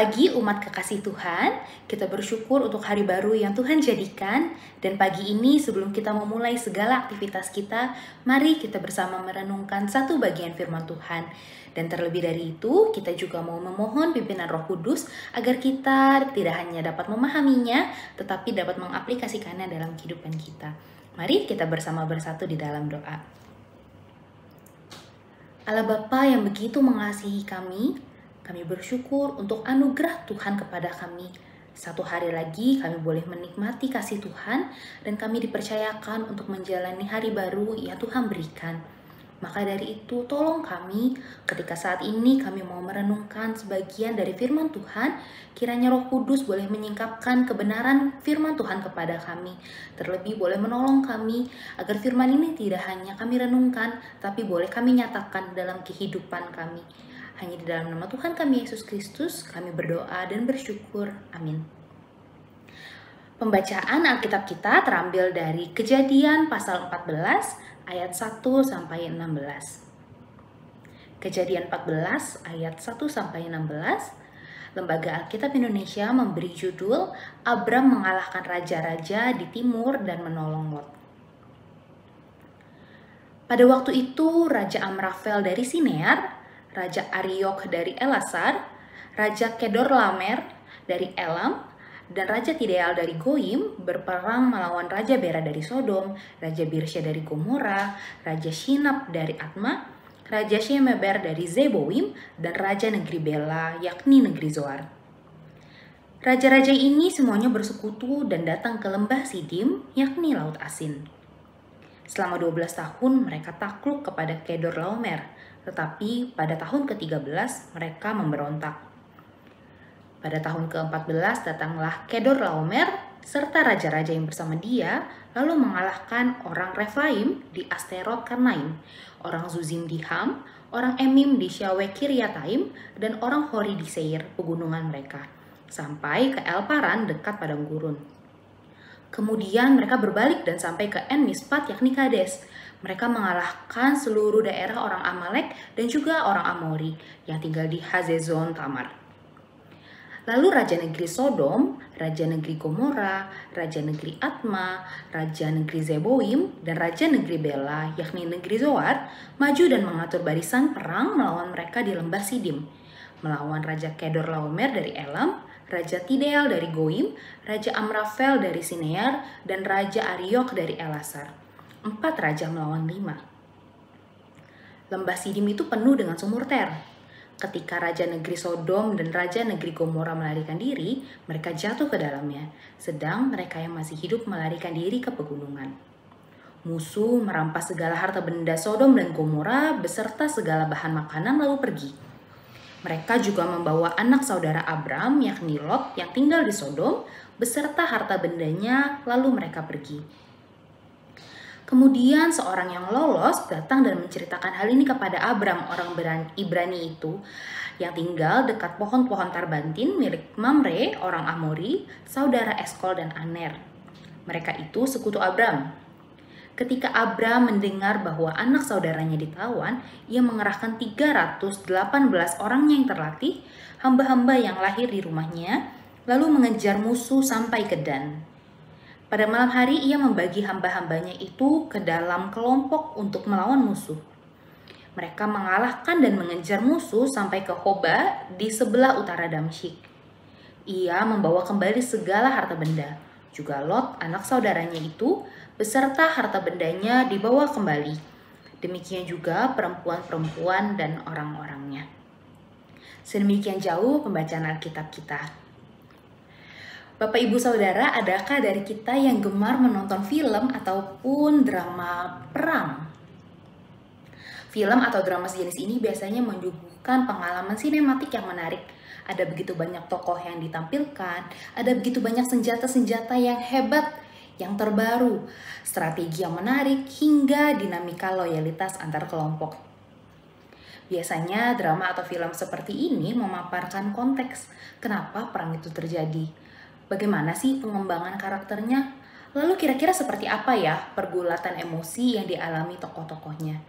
pagi umat kekasih Tuhan, kita bersyukur untuk hari baru yang Tuhan jadikan. Dan pagi ini sebelum kita memulai segala aktivitas kita, mari kita bersama merenungkan satu bagian firman Tuhan. Dan terlebih dari itu, kita juga mau memohon pimpinan Roh Kudus agar kita tidak hanya dapat memahaminya, tetapi dapat mengaplikasikannya dalam kehidupan kita. Mari kita bersama bersatu di dalam doa. Allah Bapa yang begitu mengasihi kami bersyukur untuk anugerah Tuhan kepada kami. Satu hari lagi kami boleh menikmati kasih Tuhan dan kami dipercayakan untuk menjalani hari baru yang Tuhan berikan. Maka dari itu tolong kami ketika saat ini kami mau merenungkan sebagian dari firman Tuhan, kiranya Roh Kudus boleh menyingkapkan kebenaran firman Tuhan kepada kami. Terlebih boleh menolong kami agar firman ini tidak hanya kami renungkan, tapi boleh kami nyatakan dalam kehidupan kami. Hanya di dalam nama Tuhan kami Yesus Kristus, kami berdoa dan bersyukur. Amin. Pembacaan Alkitab kita terambil dari Kejadian pasal 14 ayat 1 sampai 16. Kejadian 14 ayat 1 sampai 16. Lembaga Alkitab Indonesia memberi judul Abram mengalahkan raja-raja di timur dan menolong Lot. Pada waktu itu Raja Amrafel dari Sinear, Raja Ariok dari Elasar, Raja Kedorlaomer dari Elam, dan Raja Tideal dari Goim berperang melawan Raja Bera dari Sodom, Raja Birsya dari Gomora, Raja Shinab dari Atma, Raja Shemeber dari Zeboim, dan Raja negeri Bela, yakni negeri Zoar. Raja-raja ini semuanya bersekutu dan datang ke lembah Sidim, yakni Laut Asin. Selama 12 tahun mereka takluk kepada Kedorlaomer, tetapi pada tahun ke-13 mereka memberontak. Pada tahun ke-14 datanglah Kedorlaomer serta raja-raja yang bersama dia, lalu mengalahkan orang Refaim di Asterot Karnaim, orang Zuzim di Ham, orang Emim di Syaweh Kiryataim, dan orang Hori di Seir, pegunungan mereka, sampai ke El-Paran dekat padang gurun. Kemudian mereka berbalik dan sampai ke En-Mispat yakni Kades. Mereka mengalahkan seluruh daerah orang Amalek dan juga orang Amori yang tinggal di Hazezon Tamar. Lalu Raja negeri Sodom, Raja negeri Gomora, Raja negeri Atma, Raja negeri Zeboim, dan Raja negeri Bela yakni negeri Zoar maju dan mengatur barisan perang melawan mereka di lembah Sidim, melawan Raja Kedorlaomer dari Elam, Raja Tideal dari Goim, Raja Amrafel dari Sinear, dan Raja Ariok dari Elasar. 4 raja melawan 5. Lembah Sidim itu penuh dengan sumur ter. Ketika Raja negeri Sodom dan Raja negeri Gomora melarikan diri, mereka jatuh ke dalamnya, sedang mereka yang masih hidup melarikan diri ke pegunungan. Musuh merampas segala harta benda Sodom dan Gomora beserta segala bahan makanan lalu pergi. Mereka juga membawa anak saudara Abram, yakni Lot, yang tinggal di Sodom, beserta harta bendanya, lalu mereka pergi. Kemudian seorang yang lolos datang dan menceritakan hal ini kepada Abram, orang Ibrani itu, yang tinggal dekat pohon-pohon tarbantin milik Mamre, orang Amori, saudara Eskol dan Aner. Mereka itu sekutu Abram. Ketika Abram mendengar bahwa anak saudaranya ditawan, ia mengerahkan 318 orangnya yang terlatih, hamba-hamba yang lahir di rumahnya, lalu mengejar musuh sampai ke Dan. Pada malam hari ia membagi hamba-hambanya itu ke dalam kelompok untuk melawan musuh. Mereka mengalahkan dan mengejar musuh sampai ke Hoba di sebelah utara Damsyik. Ia membawa kembali segala harta benda. Juga Lot, anak saudaranya itu, beserta harta bendanya dibawa kembali. Demikian juga perempuan-perempuan dan orang-orangnya. Sedemikian jauh pembacaan Alkitab kita. Bapak Ibu Saudara, adakah dari kita yang gemar menonton film ataupun drama perang? Film atau drama sejenis ini biasanya menyuguhkan pengalaman sinematik yang menarik. Ada begitu banyak tokoh yang ditampilkan, ada begitu banyak senjata-senjata yang hebat, yang terbaru, strategi yang menarik, hingga dinamika loyalitas antar kelompok. Biasanya drama atau film seperti ini memaparkan konteks kenapa perang itu terjadi. Bagaimana sih pengembangan karakternya? Lalu kira-kira seperti apa ya pergulatan emosi yang dialami tokoh-tokohnya?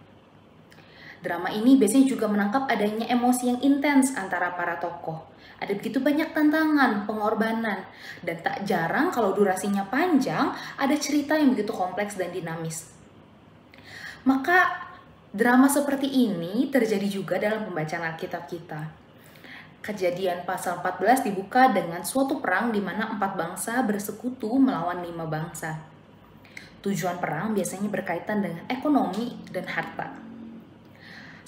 Drama ini biasanya juga menangkap adanya emosi yang intens antara para tokoh. Ada begitu banyak tantangan, pengorbanan, dan tak jarang kalau durasinya panjang, ada cerita yang begitu kompleks dan dinamis. Maka drama seperti ini terjadi juga dalam pembacaan Alkitab kita. Kejadian pasal 14 dibuka dengan suatu perang di mana 4 bangsa bersekutu melawan 5 bangsa. Tujuan perang biasanya berkaitan dengan ekonomi dan harta.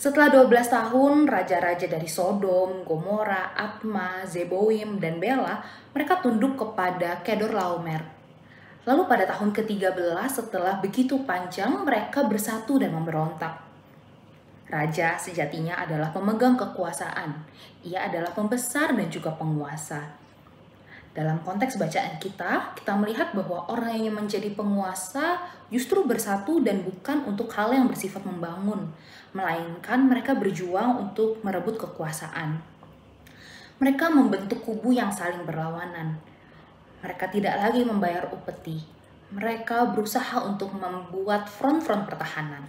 Setelah 12 tahun, raja-raja dari Sodom, Gomora, Atma, Zeboim, dan Bela, mereka tunduk kepada Kedorlaomer. Lalu pada tahun ke-13 setelah begitu panjang, mereka bersatu dan memberontak. Raja sejatinya adalah pemegang kekuasaan. Ia adalah pembesar dan juga penguasa. Dalam konteks bacaan kita melihat bahwa orang yang menjadi penguasa justru bersatu dan bukan untuk hal yang bersifat membangun, melainkan mereka berjuang untuk merebut kekuasaan. Mereka membentuk kubu yang saling berlawanan. Mereka tidak lagi membayar upeti. Mereka berusaha untuk membuat front-front pertahanan.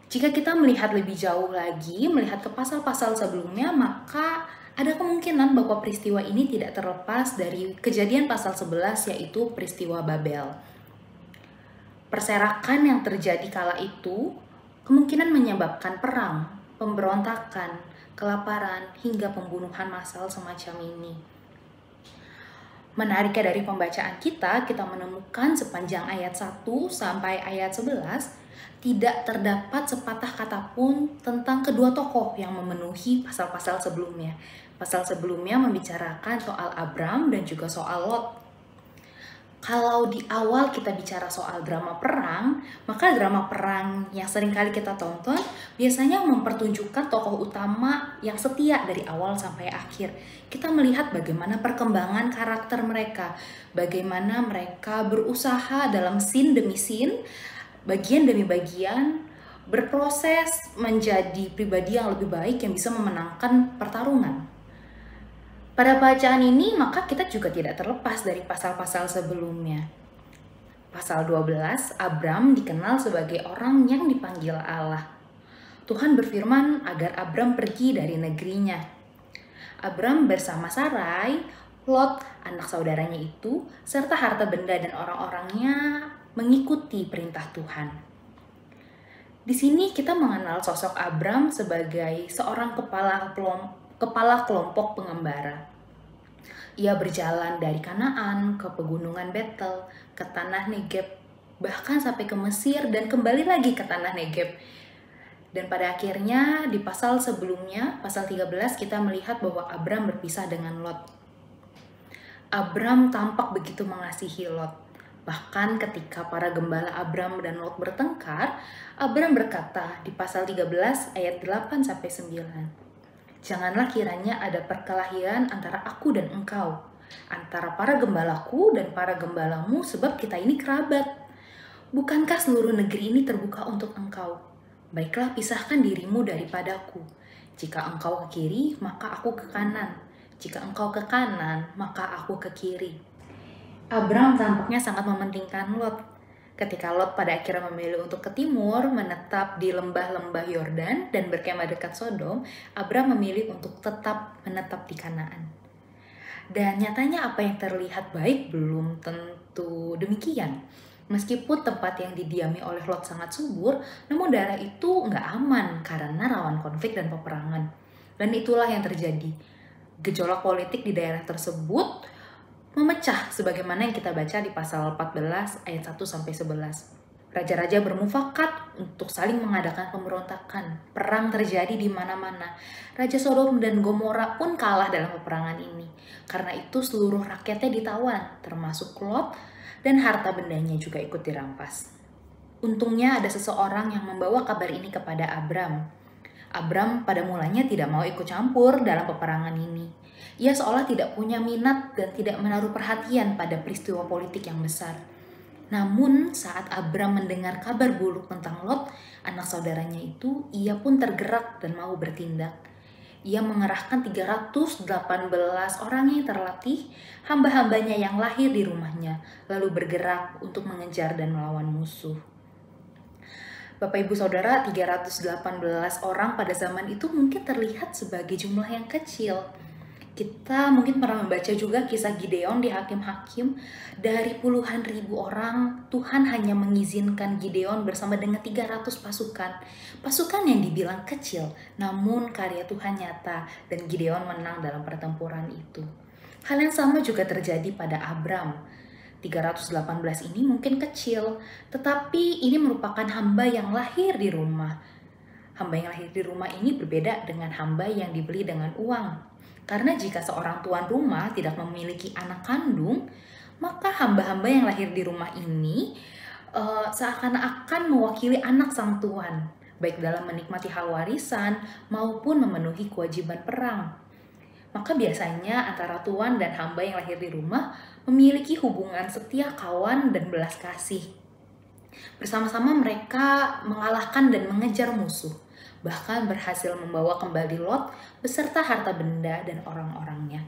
Jika kita melihat lebih jauh lagi, melihat ke pasal-pasal sebelumnya, maka ada kemungkinan bahwa peristiwa ini tidak terlepas dari kejadian pasal 11, yaitu peristiwa Babel. Perserakan yang terjadi kala itu kemungkinan menyebabkan perang, pemberontakan, kelaparan, hingga pembunuhan massal semacam ini. Menariknya dari pembacaan kita menemukan sepanjang ayat 1 sampai ayat 11, tidak terdapat sepatah kata pun tentang kedua tokoh yang memenuhi pasal-pasal sebelumnya. Pasal sebelumnya membicarakan soal Abram dan juga soal Lot. Kalau di awal kita bicara soal drama perang, maka drama perang yang seringkali kita tonton biasanya mempertunjukkan tokoh utama yang setia dari awal sampai akhir. Kita melihat bagaimana perkembangan karakter mereka, bagaimana mereka berusaha dalam scene demi scene, bagian demi bagian, berproses menjadi pribadi yang lebih baik yang bisa memenangkan pertarungan. Pada bacaan ini, maka kita juga tidak terlepas dari pasal-pasal sebelumnya. Pasal 12, Abram dikenal sebagai orang yang dipanggil Allah. Tuhan berfirman agar Abram pergi dari negerinya. Abram bersama Sarai, Lot, anak saudaranya itu, serta harta benda dan orang-orangnya mengikuti perintah Tuhan. Di sini kita mengenal sosok Abram sebagai seorang kepala kelompok pengembara. Ia berjalan dari Kanaan ke pegunungan Betel, ke tanah Negeb, bahkan sampai ke Mesir dan kembali lagi ke tanah Negeb. Dan pada akhirnya di pasal sebelumnya, pasal 13, kita melihat bahwa Abram berpisah dengan Lot. Abram tampak begitu mengasihi Lot. Bahkan ketika para gembala Abram dan Lot bertengkar, Abram berkata di pasal 13 ayat 8-9, "Janganlah kiranya ada perkelahian antara aku dan engkau, antara para gembalaku dan para gembalamu, sebab kita ini kerabat. Bukankah seluruh negeri ini terbuka untuk engkau? Baiklah pisahkan dirimu daripadaku. Jika engkau ke kiri, maka aku ke kanan. Jika engkau ke kanan, maka aku ke kiri." Abram tampaknya sangat mementingkan Lot. Ketika Lot pada akhirnya memilih untuk ke timur, menetap di lembah-lembah Yordan dan berkemah dekat Sodom, Abram memilih untuk tetap menetap di Kanaan. Dan nyatanya apa yang terlihat baik belum tentu demikian. Meskipun tempat yang didiami oleh Lot sangat subur, namun daerah itu nggak aman karena rawan konflik dan peperangan. Dan itulah yang terjadi. Gejolak politik di daerah tersebut memecah sebagaimana yang kita baca di pasal 14 ayat 1-11. Raja-raja bermufakat untuk saling mengadakan pemberontakan. Perang terjadi di mana-mana. Raja Sodom dan Gomora pun kalah dalam peperangan ini. Karena itu seluruh rakyatnya ditawan, termasuk Lot, dan harta bendanya juga ikut dirampas. Untungnya ada seseorang yang membawa kabar ini kepada Abram. Abram pada mulanya tidak mau ikut campur dalam peperangan ini. Ia seolah tidak punya minat dan tidak menaruh perhatian pada peristiwa politik yang besar. Namun saat Abram mendengar kabar buruk tentang Lot, anak saudaranya itu, ia pun tergerak dan mau bertindak. Ia mengerahkan 318 orang yang terlatih, hamba-hambanya yang lahir di rumahnya, lalu bergerak untuk mengejar dan melawan musuh. Bapak Ibu Saudara, 318 orang pada zaman itu mungkin terlihat sebagai jumlah yang kecil. Kita mungkin pernah membaca juga kisah Gideon di Hakim-Hakim. Dari puluhan ribu orang, Tuhan hanya mengizinkan Gideon bersama dengan 300 pasukan. Pasukan yang dibilang kecil, namun karya Tuhan nyata dan Gideon menang dalam pertempuran itu. Hal yang sama juga terjadi pada Abram. 318 ini mungkin kecil, tetapi ini merupakan hamba yang lahir di rumah. Hamba yang lahir di rumah ini berbeda dengan hamba yang dibeli dengan uang. Karena jika seorang tuan rumah tidak memiliki anak kandung, maka hamba-hamba yang lahir di rumah ini seakan-akan mewakili anak sang tuan, baik dalam menikmati hal warisan maupun memenuhi kewajiban perang. Maka biasanya antara tuan dan hamba yang lahir di rumah memiliki hubungan setia kawan dan belas kasih. Bersama-sama mereka mengalahkan dan mengejar musuh, bahkan berhasil membawa kembali Lot beserta harta benda dan orang-orangnya.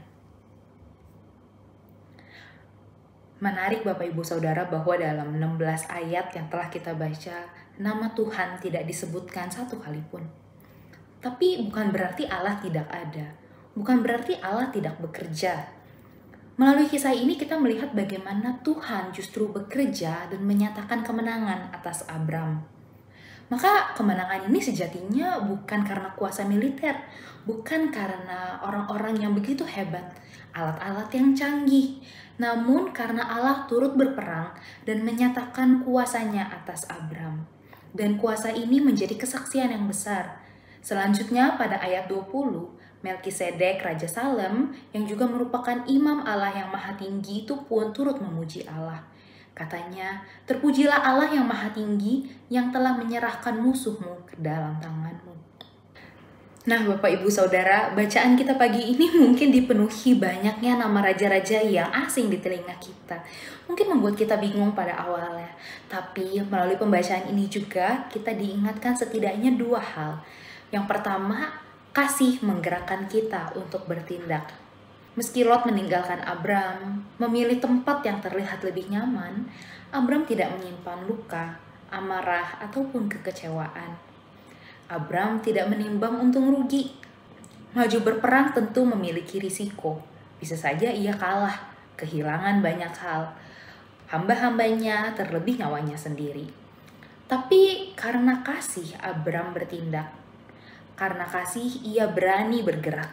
Menarik Bapak Ibu Saudara bahwa dalam 16 ayat yang telah kita baca, nama Tuhan tidak disebutkan satu kali pun. Tapi bukan berarti Allah tidak ada, bukan berarti Allah tidak bekerja. Melalui kisah ini kita melihat bagaimana Tuhan justru bekerja dan menyatakan kemenangan atas Abram. Maka kemenangan ini sejatinya bukan karena kuasa militer, bukan karena orang-orang yang begitu hebat, alat-alat yang canggih, namun karena Allah turut berperang dan menyatakan kuasanya atas Abram. Dan kuasa ini menjadi kesaksian yang besar. Selanjutnya pada ayat 20, Melkisedek Raja Salem yang juga merupakan imam Allah yang maha tinggi itu pun turut memuji Allah. Katanya, terpujilah Allah yang maha tinggi yang telah menyerahkan musuhmu ke dalam tanganmu. Nah Bapak Ibu Saudara, bacaan kita pagi ini mungkin dipenuhi banyaknya nama raja-raja yang asing di telinga kita. Mungkin membuat kita bingung pada awalnya. Tapi melalui pembacaan ini juga kita diingatkan setidaknya dua hal. Yang pertama, kasih menggerakkan kita untuk bertindak. Meski Lot meninggalkan Abram, memilih tempat yang terlihat lebih nyaman, Abram tidak menyimpan luka, amarah, ataupun kekecewaan. Abram tidak menimbang untung rugi. Maju berperang tentu memiliki risiko. Bisa saja ia kalah, kehilangan banyak hal. Hamba-hambanya terlebih nyawanya sendiri. Tapi karena kasih Abram bertindak. Karena kasih ia berani bergerak.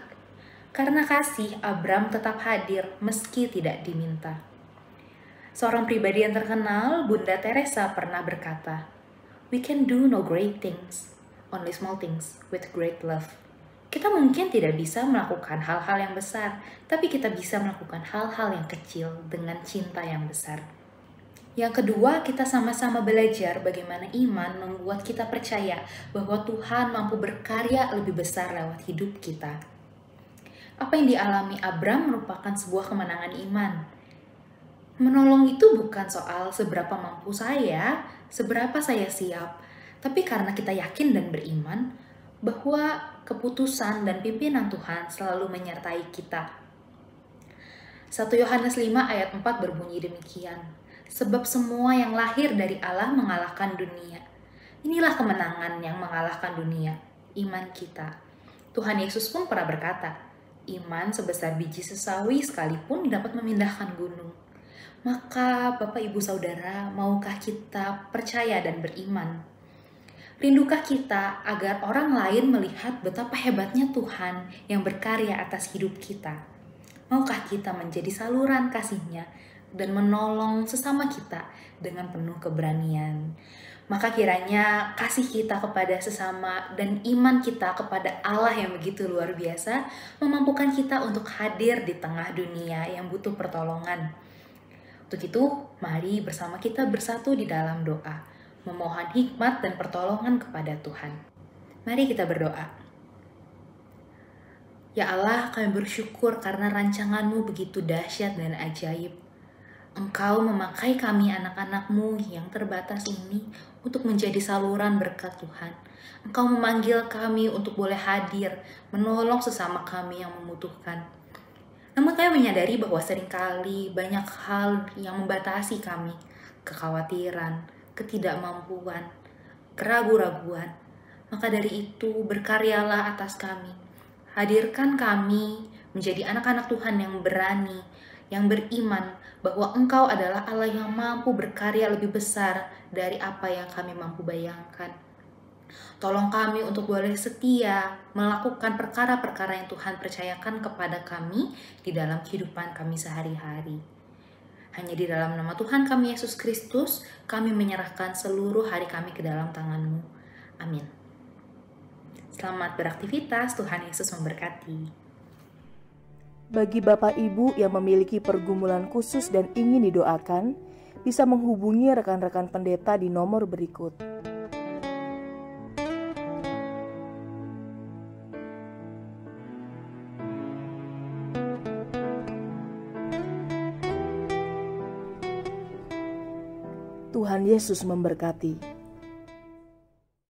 Karena kasih, Abram tetap hadir meski tidak diminta. Seorang pribadi yang terkenal, Bunda Teresa pernah berkata, "We can do no great things, only small things with great love." Kita mungkin tidak bisa melakukan hal-hal yang besar, tapi kita bisa melakukan hal-hal yang kecil dengan cinta yang besar. Yang kedua, kita sama-sama belajar bagaimana iman membuat kita percaya bahwa Tuhan mampu berkarya lebih besar lewat hidup kita. Apa yang dialami Abram merupakan sebuah kemenangan iman. Menolong itu bukan soal seberapa mampu saya, seberapa saya siap, tapi karena kita yakin dan beriman bahwa keputusan dan pimpinan Tuhan selalu menyertai kita. 1 Yohanes 5 ayat 4 berbunyi demikian, "Sebab semua yang lahir dari Allah mengalahkan dunia." Inilah kemenangan yang mengalahkan dunia, iman kita. Tuhan Yesus pun pernah berkata, "Iman sebesar biji sesawi sekalipun dapat memindahkan gunung." Maka Bapak Ibu Saudara, maukah kita percaya dan beriman? Rindukah kita agar orang lain melihat betapa hebatnya Tuhan yang berkarya atas hidup kita? Maukah kita menjadi saluran kasih-Nya dan menolong sesama kita dengan penuh keberanian? Maka kiranya kasih kita kepada sesama dan iman kita kepada Allah yang begitu luar biasa memampukan kita untuk hadir di tengah dunia yang butuh pertolongan. Untuk itu, mari bersama kita bersatu di dalam doa, memohon hikmat dan pertolongan kepada Tuhan. Mari kita berdoa. Ya Allah, kami bersyukur karena rancangan-Mu begitu dahsyat dan ajaib. Engkau memakai kami anak-anak-Mu yang terbatas ini untuk menjadi saluran berkat Tuhan. Engkau memanggil kami untuk boleh hadir, menolong sesama kami yang membutuhkan. Namun kami menyadari bahwa seringkali banyak hal yang membatasi kami, kekhawatiran, ketidakmampuan, keraguan-raguan. Maka dari itu, berkaryalah atas kami. Hadirkan kami menjadi anak-anak Tuhan yang berani, yang beriman bahwa Engkau adalah Allah yang mampu berkarya lebih besar dari apa yang kami mampu bayangkan. Tolong kami untuk boleh setia melakukan perkara-perkara yang Tuhan percayakan kepada kami di dalam kehidupan kami sehari-hari. Hanya di dalam nama Tuhan kami Yesus Kristus, kami menyerahkan seluruh hari kami ke dalam tangan-Mu. Amin. Selamat beraktivitas, Tuhan Yesus memberkati. Bagi Bapak Ibu yang memiliki pergumulan khusus dan ingin didoakan, bisa menghubungi rekan-rekan pendeta di nomor berikut. Tuhan Yesus memberkati.